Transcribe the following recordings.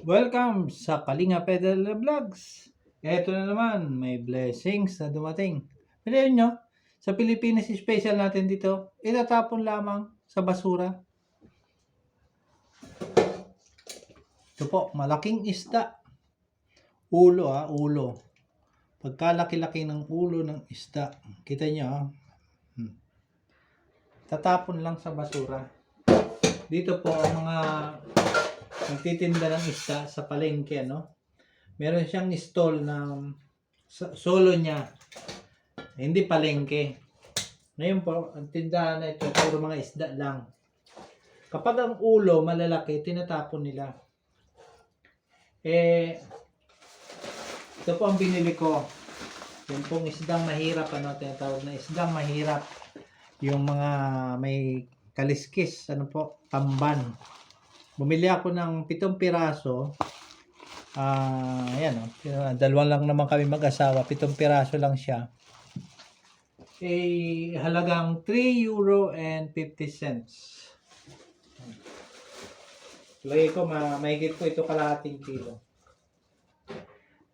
Welcome sa Kalinga Pedal Vlogs. Ito na naman, may blessings na dumating. Pilihan nyo, sa Pilipinas special natin dito, itatapon lamang sa basura. Ito po, malaking isda. Ulo ulo. Pagkalaki-laki ng ulo ng isda. Kita nyo Tatapon lang sa basura. Dito po ang mga nagtitinda ng isda sa palengke, meron siyang stall na solo niya. Hindi palengke. Ngayon po, ang tindahan na ito, puro mga isda lang. Kapag ang ulo malalaki, tinatapon nila. Ito po ang binili ko. Yung pong isdang mahirap, tinatawag na isdang mahirap. Yung mga may kaliskis, tamban. Bumili ako ng 7 piraso. Ayan, dalawa lang naman kami mag-asawa, 7 piraso lang siya. Halagang €3.50. Lagay ko, mahigit ko ito kalahating kilo.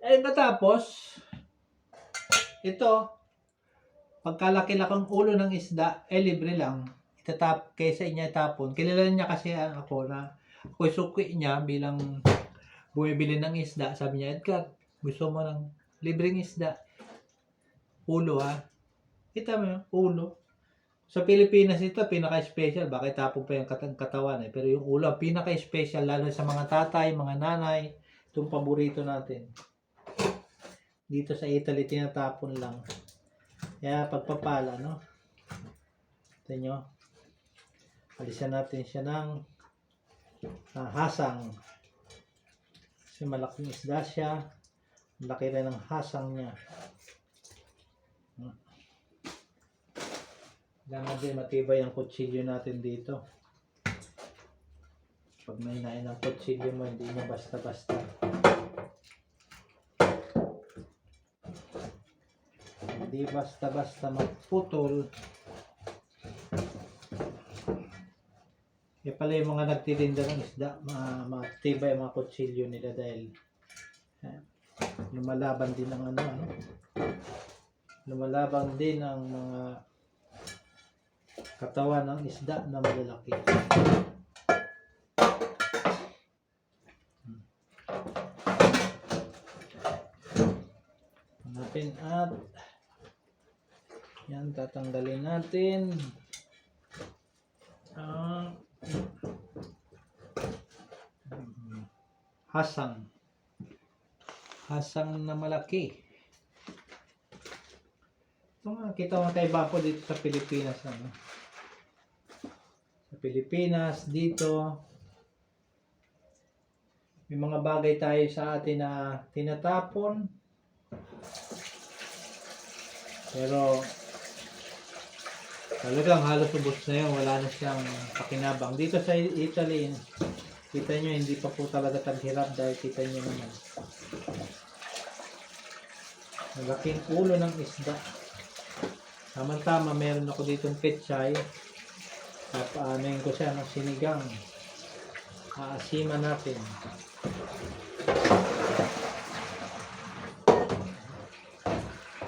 Matapos, ito, pagkalaki-lakang ulo ng isda, libre lang. Kaysa niya itapon. Kilala niya kasi ako na ako'y suki niya bilang bumibili ng isda. Sabi niya, Edgar, gusto mo ng libreng isda? Ulo Kita mo yung ulo. Sa Pilipinas ito, pinaka-special. Bakit tapon pa yung katawan Pero yung ulo, pinaka-special, lalo sa mga tatay, mga nanay, itong paborito natin. Dito sa Italy, tinatapon lang. Kaya pagpapala, Ito nyo. Alisan natin siya ng hasang. Kasi malaking isda siya. Laki rin ng hasang niya. Kailangan din matibay ang kutsilyo natin dito. Pag may nain ang kutsilyo mo, hindi niya basta-basta. Hindi basta-basta magputol. Pala yung mga nagtitinda ng isda, matibay ang mga kutsilyo nila dahil lumalaban din ang lumalaban din ang mga katawan ng isda na malalaki. Hanapin at yan, tatanggalin natin ang hasang na malaki. Ito nga, kita mo tayo bako dito sa Pilipinas. Sa Pilipinas, dito may mga bagay tayo sa atin na tinatapon, pero talagang halos ubos na yun, wala na siyang pakinabang. Dito sa Italy, kita nyo, hindi pa po talaga taghirap dahil kita nyo naman. Malaking ulo ng isda. Tama-tama, meron ako ditong pechay. Papaanayin ko siya ng sinigang. Aasiman natin.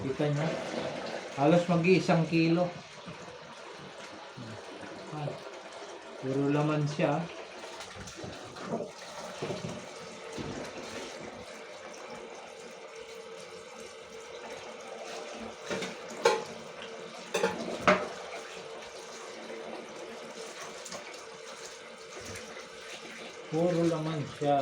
Kita nyo? Halos mag-1 kilo. Puro laman siya. Puro laman siya.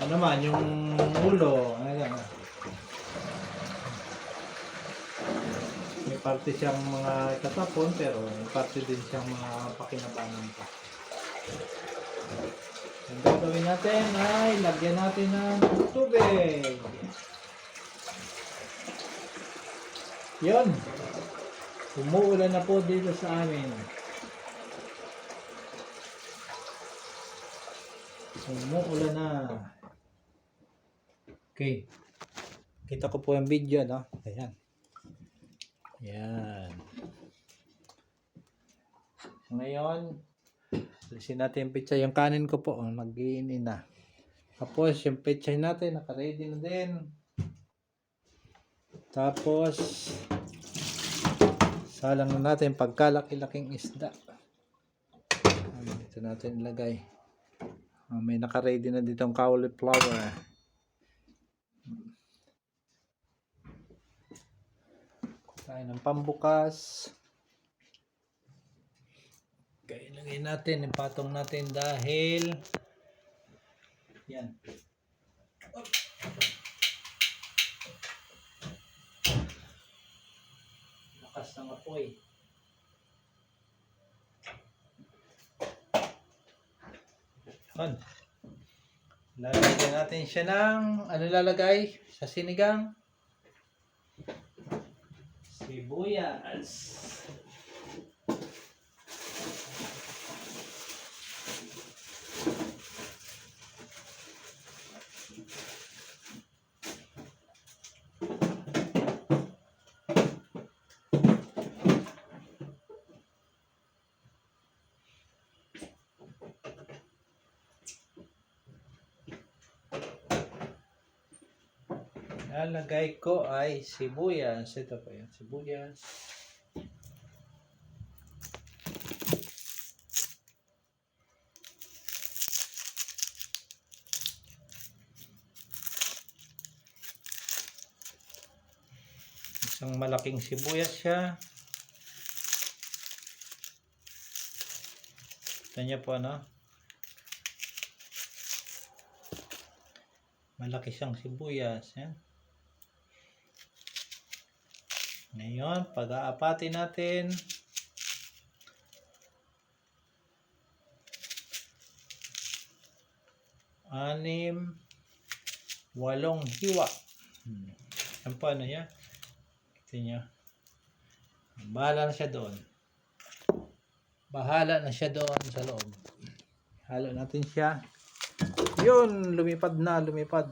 Ano naman, yung ulo, may parte siyang mga itatapon, pero may parte din siyang mga pakinabangan pa. Ang gagawin natin ay lagyan natin ng tubig. Yun. Umuulan na po dito sa amin. Umuulan na. Okay. Kita ko po yung video, Ayan. Yan. Ngayon, alisin natin yung pechay. Yung kanin ko po, nag-iinin na. Tapos, yung pechay natin, naka-ready na din. Tapos, salang na natin pagkalaki-laking isda. Dito natin ilagay. May naka-ready na ditong cauliflower. Tayo ng pambukas. Kaya ilagay natin, ipatong natin dahil yan. Lakas ng apoy. Yan. Lalagyan natin siya ng, ano lalagay sa sinigang? Sibuyas. Lalagay ko ay sibuyas. Ito po yung sibuyas. Isang malaking sibuyas siya. Ito niya po, ano? Malaki siyang sibuyas. Yan. Ngayon, pag-aapatin natin. Anim, 8 hiwa. Yan po, ano yan? Ito niya. Bahala na siya doon. Bahala na siya doon sa loob. Halo natin siya. Yun, lumipad na, lumipad.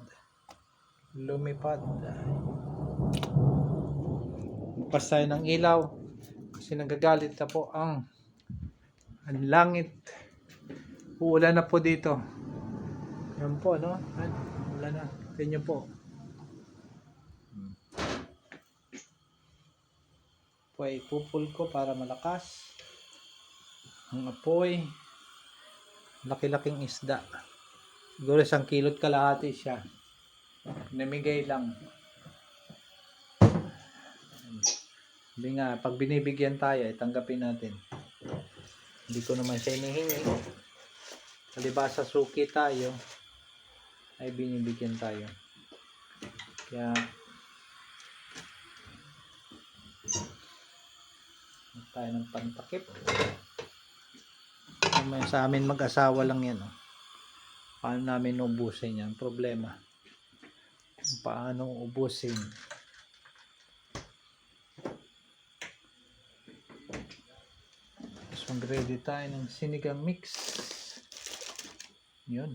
Lumipad. Bukas tayo ng ilaw. Kasi nagagalit na po ang langit. Uulan na po dito. Yan po, no? Ulan na. Tingnan po. Apoy, pupul ko para malakas. Ang apoy. Laki-laking isda. Siguro 1 kilot kalahati siya. Namigay lang. Hindi nga, pag binibigyan tayo, tanggapin natin. Hindi ko naman siya hinihingi. Palibasa suki tayo, ay binibigyan tayo. Kaya, tayo ng pantakip. Sa amin mag-asawa lang yan. Oh. Paano namin ubusin yan? Problema. Paano ubusin? So, mag-ready tayo ng sinigang mix. Yun.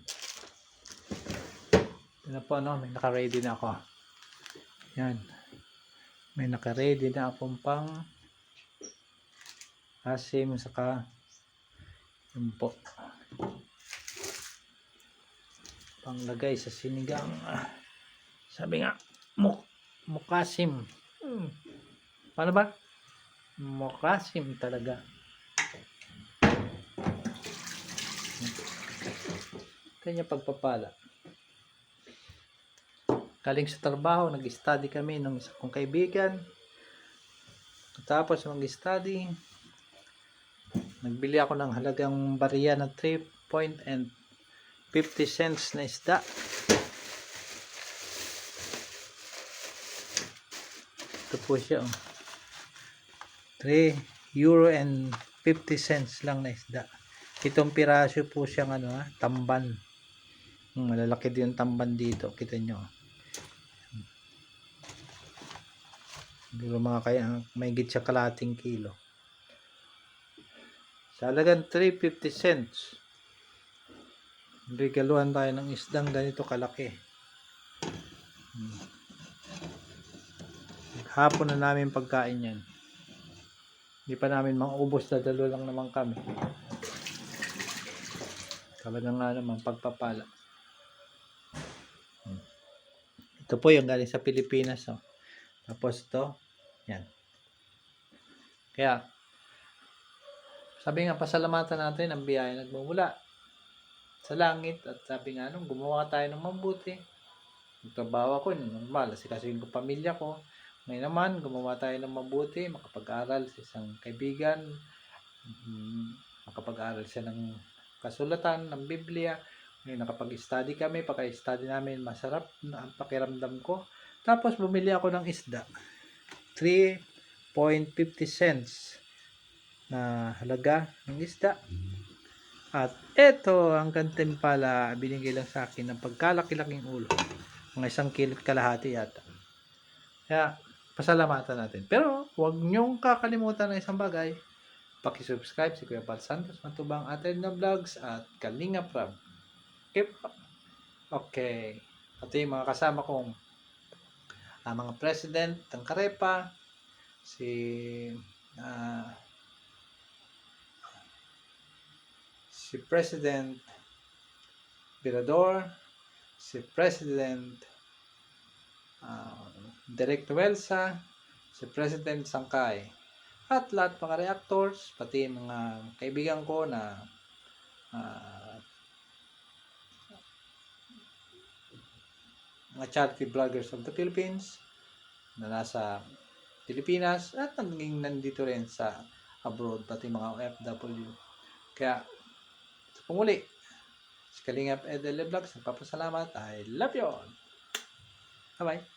Yan po, no? May naka-ready na ako. Yan. May naka-ready na akong pang asim saka yun po. Panglagay sa sinigang. Sabi nga, mukasim. Paano ba? Mukasim talaga. Kanya pagpapala. Galing sa trabaho, nag-study kami ng isa kong kaibigan. Tapos mag-study, nagbili ako ng halagang bariya na 3.50 cents na isda. Ito po siya. 3 euro and 50 cents lang na isda. Itong piraso po siyang tamban. Malalaki din yung tamban dito. Kita nyo. Siguro mga kaya may git siya kalating kilo. Sa halagang 3.50 cents. Regaluhan tayo ng isdang ganito kalaki. Hapon na namin pagkain yan. Hindi pa namin maubos, dadalo lang naman kami. Kaba na nga naman pagpapala. Ito po yung galing sa Pilipinas. Oh. Tapos ito, yan. Kaya, sabi nga, pasalamatan natin ang biyaya nagmumula sa langit. At sabi nga nung gumawa tayo ng mabuti. Nagtrabaho ako, normal. Kasi yung pamilya ko. Ngayon naman, gumawa tayo ng mabuti. Makapag-aral sa isang kaibigan. Makapag-aral siya ng kasulatan, ng Biblia. Ngayon nakapag-study kami. Pagka-study namin, masarap na ang pakiramdam ko. Tapos bumili ako ng isda. 3.50 cents na halaga ng isda. At eto, ang gantimpala, binigay lang sa akin ng pagkalaki-laking ulo. Mga 1 kilo kalahati yata. Kaya, pasalamatan natin. Pero, huwag nyong kakalimutan ng isang bagay. Paki-subscribe si Kuya Pal Santos Matubang Atin na Vlogs at Kalinga Prab. Okay. Ito yung mga kasama kong mga president ng Karepa, si President Birador, si President Direk Tuelsa, si President Sangkay, at lahat mga reactors, pati mga kaibigan ko na mga charity vloggers of the Philippines na nasa Pilipinas at nandito rin sa abroad, pati mga OFW. Kaya, sa pumuli, si Kalingap Edel Vlogs, nagpapasalamat. I love you all. Bye-bye.